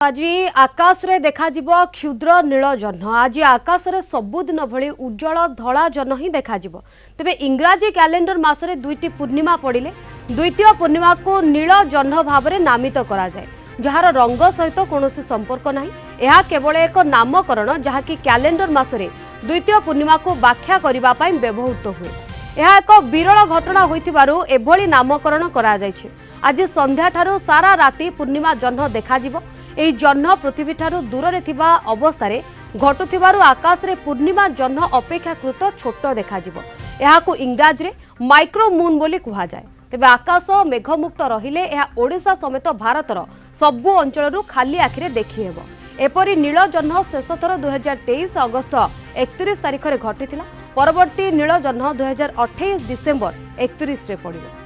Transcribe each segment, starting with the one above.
आज आकाश रे देखा जिवो क्षुद्र नील जह्न। आज आकाश रे सबुदिन भली उज्जवल धला जह्न ही देखा जिवो। तेबे इंग्राजी कैलेंडर मासरे दुईटी पूर्णिमा पड़िले द्वितीय पूर्णिमा को नील जह्न भाव नामित करा जाए, जार रंग सहित कोनोसी संपर्क नाही। यह केवल एक नामकरण जहाँकि कैलेंडर मासरे द्वितीय पूर्णिमा को व्याख्या करबा पई व्यवहृत हुए। यह एक विरल घटना होइथिबारु एभली नामकरण करा जायछि। आज संध्या ठारू सारा राति पूर्णिमा जह्न देखा जिवो। एही जह्न पृथ्वी ठारू दूर रे थिबा अवस्थारे घटुथिबारु आकाश रे पूर्णिमा जह्न अपेक्षाकृत छोट देखा जिवो। एहाकु इंग्राजी रे माइक्रो मून बोली कुहा जाय। तेबे आकाश मेघमुक्त रहिले एहा ओडिशा समेत भारतर सबु अंचलरू खाली आखिरे देखि हेबो। एपरि नील जह्न शेष थर 2023 अगस्त 31 तारिख रे घटिथिला। परवर्ती नील जह्न 2028 डिसेंबर 31 रे पड़िबो।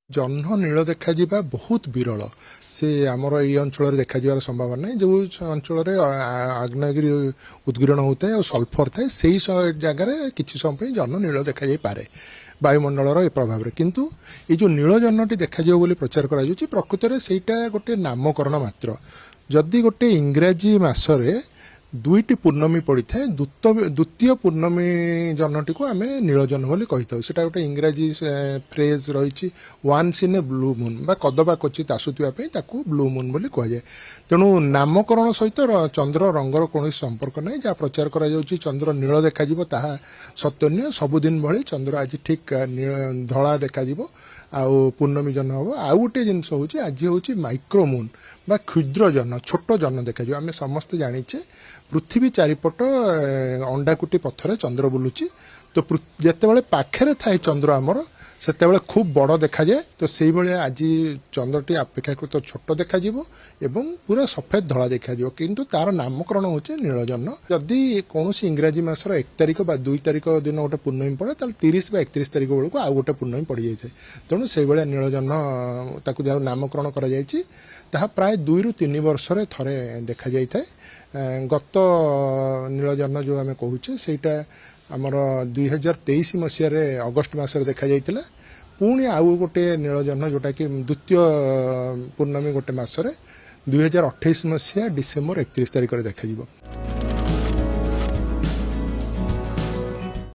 जह्न नील देखा जिबा बहुत विरल। से आमर ये अंचल देखा जिबार संभावना नहीं। जो अंचल आग्नेयगिरी उद्गीरण होता है और सल्फर थाए से जगार किसी समय जह्न नील देखा जाई पारे वायुमंडल प्रभाव में। किंतु ये जो नील जह्नटी देखा बोली प्रचार करा जाउछि प्रकृत में सेटा गोटे नामकरण मात्र। जदि गोटे इंग्राजी मासरे दुईटी पूर्णमी पड़ी थाए द्वितीय पूर्णमी जह्नटी को आम नील जह्न बोली कही था। सेटा गोटे इंग्राजी फ्रेज रही once in A blue moon बा कदबा क्वचित आसुवा ब्लू मून बोली कह जाए। तेणु नामकरण सहित चंद्र रंगर कौन संपर्क नहीं। जहाँ प्रचार करा जाउछि चंद्र नील देखा ताहा सत्य नुहे। सबुदिन भली चंद्र आज ठीक धला देखा आउ पूर्णमी जह्न हम। आउ गोटे जिनस हूँ आज हूँ माइक्रो मून बा क्षुद्र जह्न छोट जह्न देखा। आम समस्ते जाचे पृथ्वी चारिपट अंडाकुटी पथरे चंद्र बुलूची। तो जिते पाखे थाए चंद्र आमर सेते खूब बड़ देखा जाए। तो से आज चंद्रटी अपेक्षाकृत छोट देखा एवं पूरा सफेद धला देखा किंतु तार नामकरण होचे नील जह्न। जदि कौन इंग्राजी मासर 1 तारिख बा 2 तारिख दिन गोटे पूर्णमी पड़े ताल 30 बा 31 तारिख बेलू आउ गोटे पूर्णमी पड़ जाए। तेणु से नील जह्न ताकू जहाँ नामकरण करा जायछि ताहा प्राय 2 ରୁ 3 वर्ष थरे देखा जाए। गत नील जह्न जो आम कहूचे सेटा आमर 2023 मसीह अगस्ट मासरे देखा जाइतिला। पुणी आउ गोटे नील जह्न जोटा कि द्वितीय पूर्णमी गोटे मासरे 2028 मसीहा डिसेम्बर 31 तारिख देखा।